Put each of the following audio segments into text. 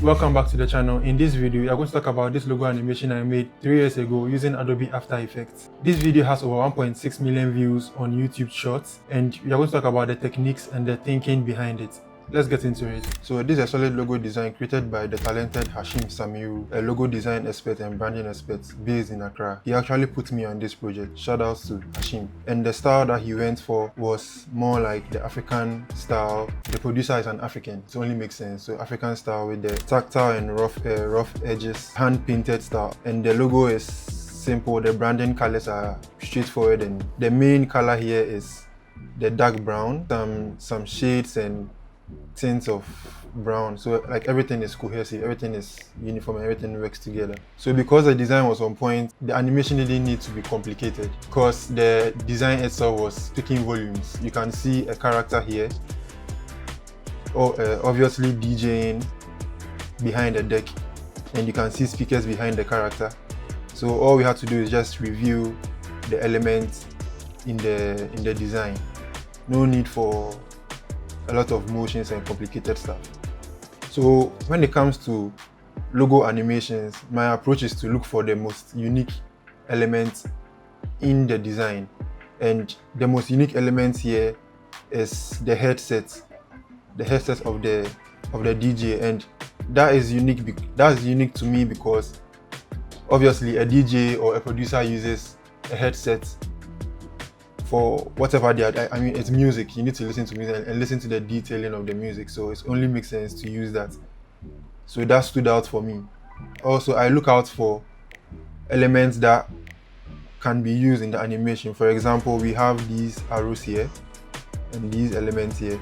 Welcome back to the channel. In this video, we are going to talk about this logo animation I made 3 years ago using Adobe After Effects. This video has over 1.6 million views on YouTube Shorts, and we are going to talk about the techniques and the thinking behind it. Let's get into it. So this is a solid logo design created by the talented Hashim Samiru, a logo design expert and branding expert based in Accra. He actually put me on this project. Shout out to Hashim. And the style that he went for was more like the African style. The producer is an African, it only makes sense. So African style with the tactile and rough edges, hand painted style. And the logo is simple. The branding colors are straightforward, and the main color here is the dark brown, some shades and tints of brown, so like everything is cohesive, everything is uniform, everything works together. So because the design was on point, the animation didn't need to be complicated because the design itself was speaking volumes. You can see a character here, obviously DJing behind the deck, and you can see speakers behind the character. So all we had to do is just review the elements in the design. No need for a lot of motions and complicated stuff. So when it comes to logo animations, my approach is to look for the most unique elements in the design, and the most unique element here is the headset of the DJ, and that is unique. That's unique to me because obviously a DJ or a producer uses a headset for whatever they are. I mean, it's music. You need to listen to music and listen to the detailing of the music. So it only makes sense to use that. So that stood out for me. Also, I look out for elements that can be used in the animation. For example, we have these arrows here and these elements here.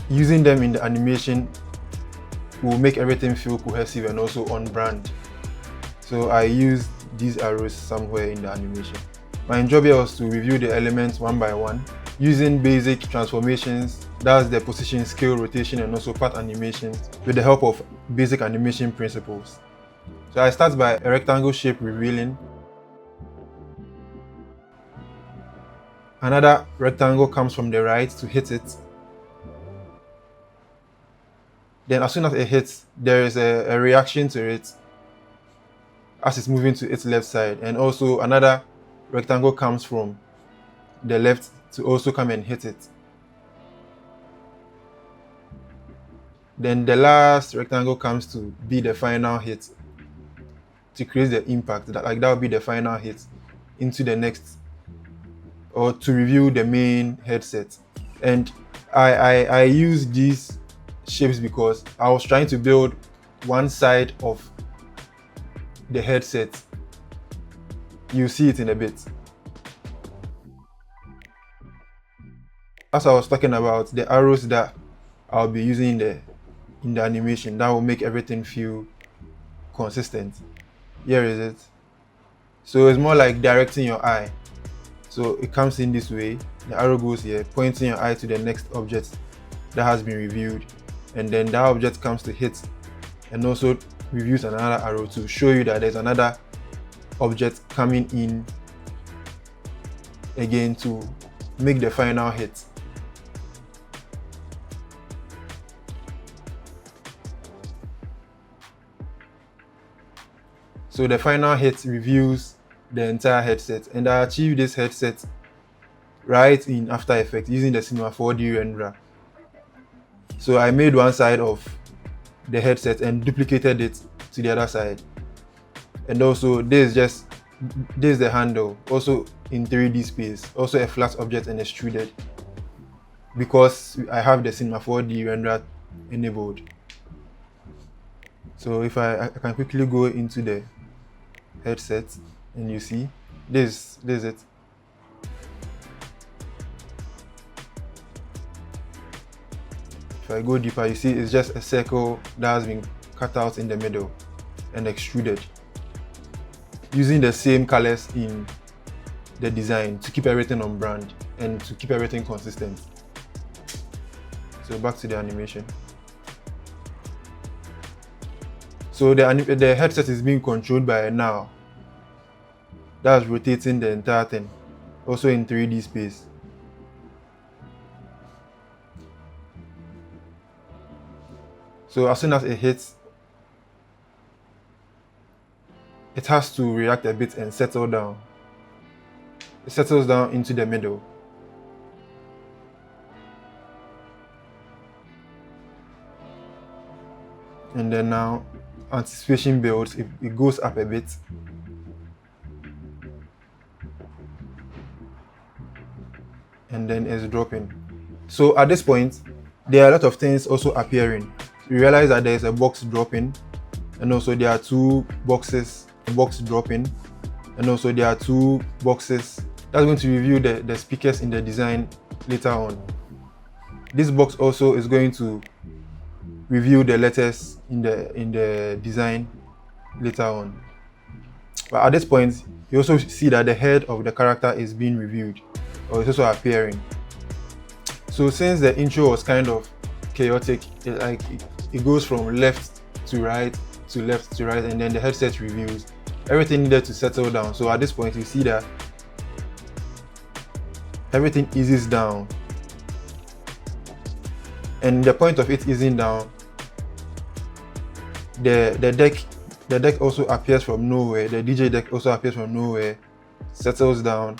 Using them in the animation will make everything feel cohesive and also on brand. So I used these arrows somewhere in the animation. My job here was to review the elements one by one using basic transformations, that's the position, scale, rotation, and also path animation with the help of basic animation principles. So I start by a rectangle shape revealing. Another rectangle comes from the right to hit it. Then as soon as it hits, there is a reaction to it as it's moving to its left side, and also another rectangle comes from the left to also come and hit it. Then the last rectangle comes to be the final hit, to create the impact. That will be the final hit into the next, or to review the main headset. And I use these shapes because I was trying to build one side of the headset. You see it in a bit. As I was talking about, the arrows that I'll be using in the animation, that will make everything feel consistent. Here is it. So it's more like directing your eye. So it comes in this way, the arrow goes here, pointing your eye to the next object that has been reviewed, and then that object comes to hit and also reviews another arrow to show you that there's another object coming in again to make the final hit. So the final hit reviews the entire headset, and I achieved this headset right in After Effects using the Cinema 4D renderer. So I made one side of the headset and duplicated it to the other side, and also this is the handle, also in 3D space, also a flat object and extruded because I have the Cinema 4D renderer enabled. So if I can quickly go into the headset, and you see this is it. If I go deeper, you see it's just a circle that has been cut out in the middle and extruded using the same colors in the design to keep everything on brand and to keep everything consistent. So back to the animation. So the headset is being controlled by a now that's rotating the entire thing, also in 3D space. So as soon as it hits, it has to react a bit and settle down. It settles down into the middle. And then now anticipation builds, it goes up a bit. And then it's dropping. So at this point, there are a lot of things also appearing. You realize that there's a box dropping, and also there are two boxes, a box dropping, and also there are two boxes. That's going to review the speakers in the design later on. This box also is going to review the letters in the design later on. But at this point, you also see that the head of the character is being reviewed, or it's also appearing. So since the intro was kind of chaotic, it goes from left to right to left to right, and then the headset reviews. Everything needed to settle down. So at this point, you see that everything eases down. And the point of it easing down, the deck also appears from nowhere. The DJ deck also appears from nowhere, settles down,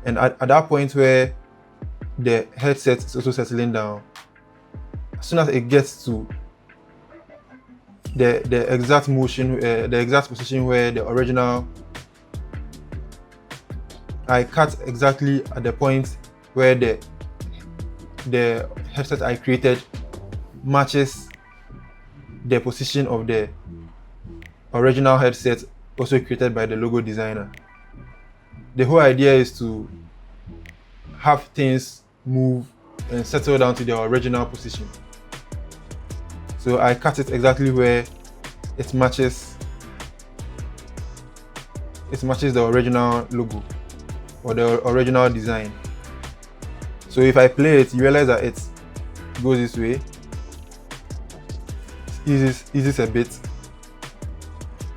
and at that point where the headset is also settling down, as soon as it gets to the exact motion, the exact position where the original, I cut exactly at the point where the headset I created matches the position of the original headset also created by the logo designer. The whole idea is to have things move and settle down to their original position. So I cut it exactly where it matches the original logo or the original design. So if I play it, you realize that it goes this way, eases a bit,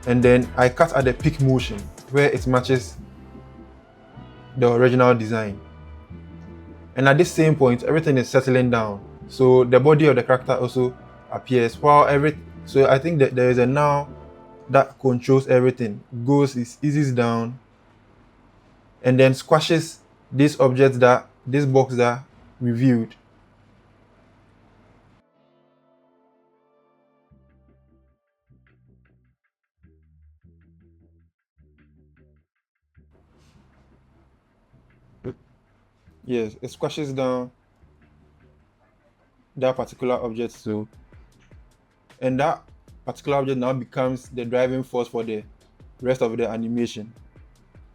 and then I cut at the peak motion where it matches the original design. And at this same point, everything is settling down. So the body of the character also appears. So I think that there is a now that controls everything. Eases down, and then squashes this box that reviewed. Yes, it squashes down that particular object too. And that particular object now becomes the driving force for the rest of the animation.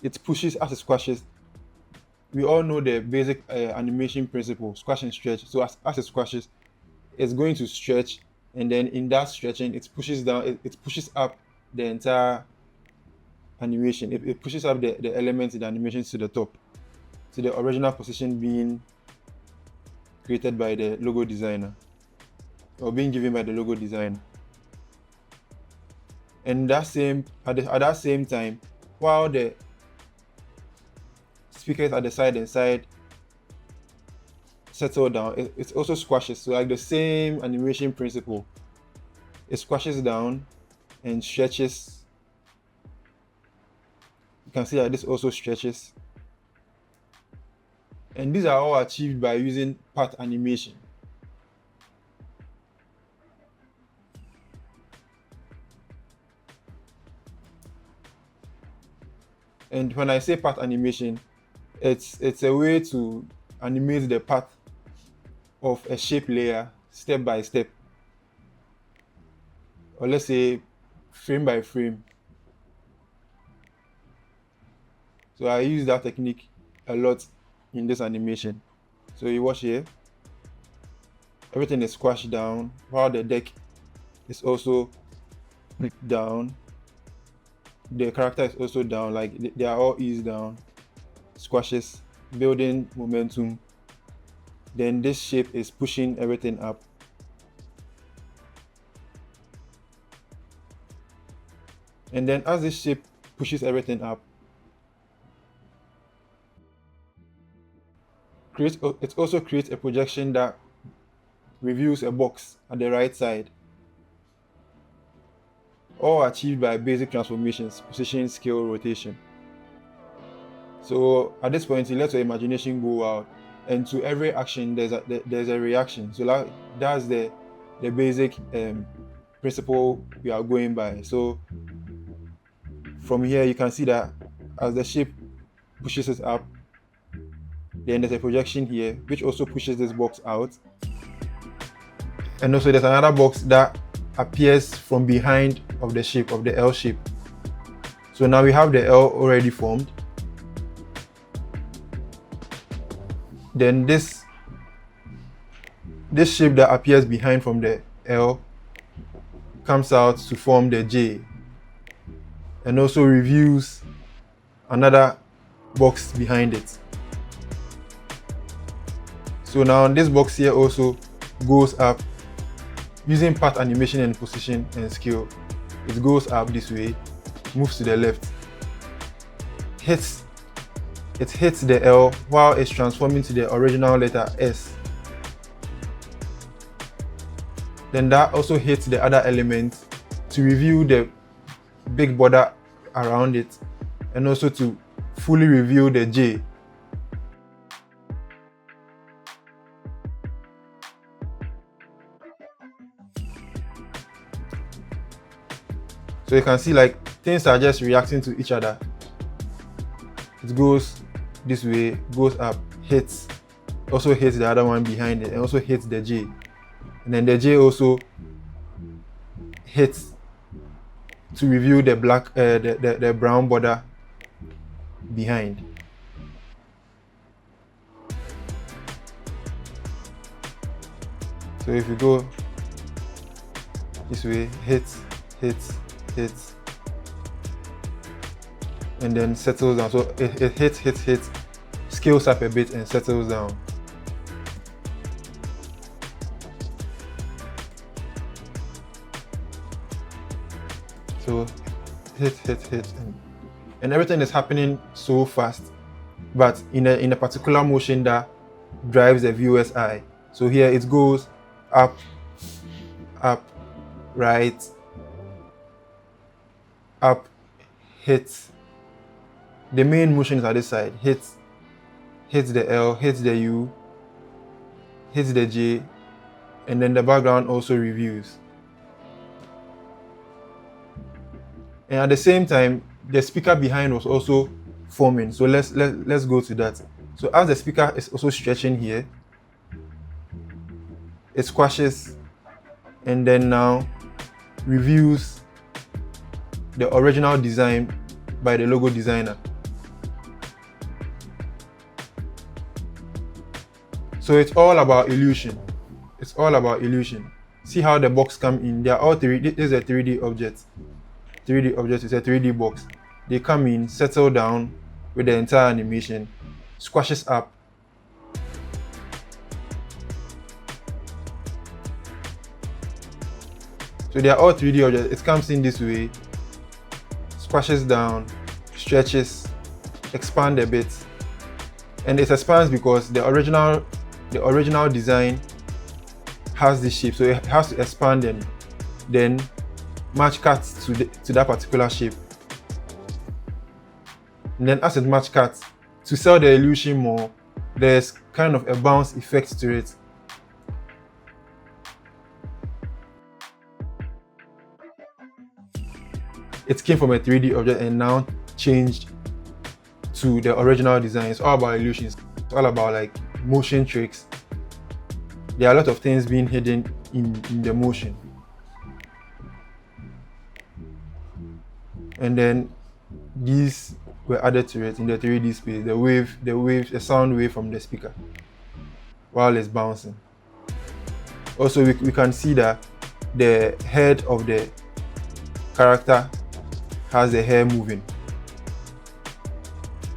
It pushes as it squashes. We all know the basic animation principle, squash and stretch. So as it squashes, it's going to stretch, and then in that stretching, it pushes down, it pushes up the entire animation. It pushes up the elements in the animation to the top, to the original position being created by the logo designer, or being given by the logo designer. And at that same time, while the speakers at the side and side settle down, it also squashes. So like the same animation principle, it squashes down and stretches. You can see that this also stretches. And these are all achieved by using path animation. And when I say path animation, it's a way to animate the path of a shape layer step by step, or let's say frame by frame. So I use that technique a lot in this animation. So you watch here, everything is squashed down while the deck is also down. The character is also down, like they are all eased down, squashes, building momentum. Then this shape is pushing everything up. And then as this shape pushes everything up, it also creates a projection that reviews a box at the right side. all achieved by basic transformations, position, scale, rotation. So at this point, you let your imagination go out, and to every action there's a reaction. So that's the basic principle we are going by. So from here you can see that as the shape pushes it up, then there's a projection here which also pushes this box out, and also there's another box that appears from behind of the shape, of the L shape. So now we have the L already formed. Then this shape that appears behind from the L comes out to form the J, and also reviews another box behind it. So now this box here also goes up using path animation and position and scale. It goes up this way, moves to the left, it hits the L while it's transforming to the original letter S. Then that also hits the other element to reveal the big border around it, and also to fully reveal the J. So you can see like things are just reacting to each other. It goes this way, goes up, hits, also hits the other one behind it, and also hits the J. And then the J also hits to reveal the black, the brown border behind. So if you go this way, hits, and then settles down. So it hits, scales up a bit and settles down. So hit, and everything is happening so fast, but in a particular motion that drives the viewer's eye. So here it goes up, right, up, hits. The main motion is at this side. Hits the L, hits the U, hits the J, and then the background also reviews. And at the same time, the speaker behind was also forming. So let's go to that. So as the speaker is also stretching here, it squashes and then now reviews the original design by the logo designer. So it's all about illusion. It's all about illusion. See how the box come in. They are all 3D. This is a 3D object. 3D object is a 3D box. They come in, settle down with the entire animation, squashes up. So they are all 3D objects. It comes in this way, squashes down, stretches, expand a bit, and it expands because the original design has this shape, so it has to expand and then match cuts to that particular shape. And then as it match cuts, to sell the illusion more, there's kind of a bounce effect to it. It came from a 3D object and now changed to the original design. It's all about illusions. It's all about like motion tricks. There are a lot of things being hidden in the motion. And then these were added to it in the 3D space. The sound wave from the speaker while it's bouncing. Also, we can see that the head of the character has the hair moving.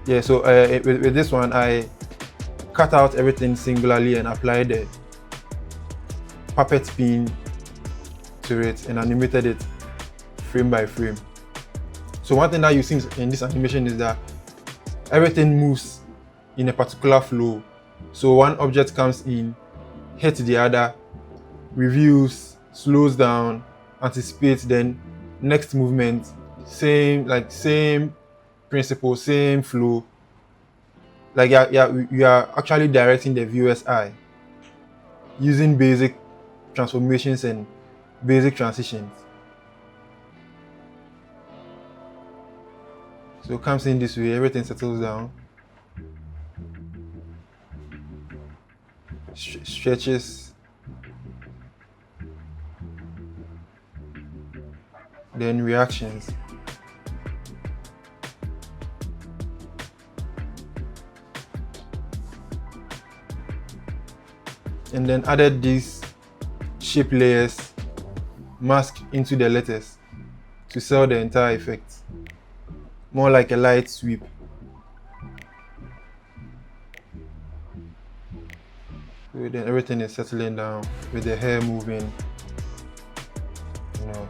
Yeah, so with this one, I cut out everything singularly and applied the puppet spin to it and animated it frame by frame. So one thing that you see in this animation is that everything moves in a particular flow. So one object comes in, hits the other, reviews, slows down, anticipates, then next movement, same principle, same flow. Like you are actually directing the viewer's eye using basic transformations and basic transitions. So it comes in this way, everything settles down. Stretches. Then reactions. And then added these shape layers, mask into the letters to sell the entire effect. More like a light sweep. So then everything is settling down with the hair moving, you know.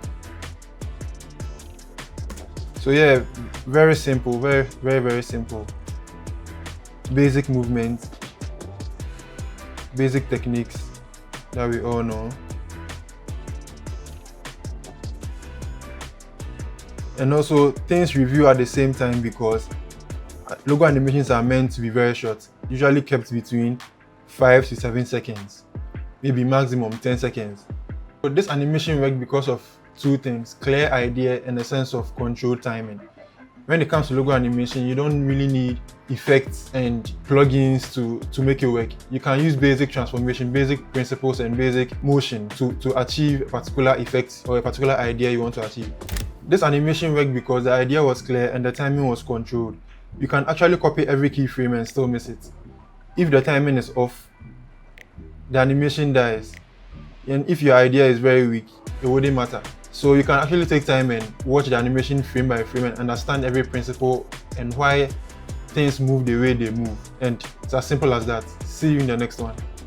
So yeah, very simple, very simple. Basic movements, basic techniques that we all know. And also things review at the same time because logo animations are meant to be very short, usually kept between 5 to 7 seconds, maybe maximum 10 seconds. So this animation worked because of two things: clear idea and a sense of controlled timing. When it comes to logo animation, you don't really need effects and plugins to make it work. You can use basic transformation, basic principles, and basic motion to achieve a particular effect or a particular idea you want to achieve. This animation worked because the idea was clear and the timing was controlled. You can actually copy every keyframe and still miss it. If the timing is off, the animation dies. And if your idea is very weak, it wouldn't matter. So you can actually take time and watch the animation frame by frame and understand every principle and why things move the way they move. And it's as simple as that. See you in the next one.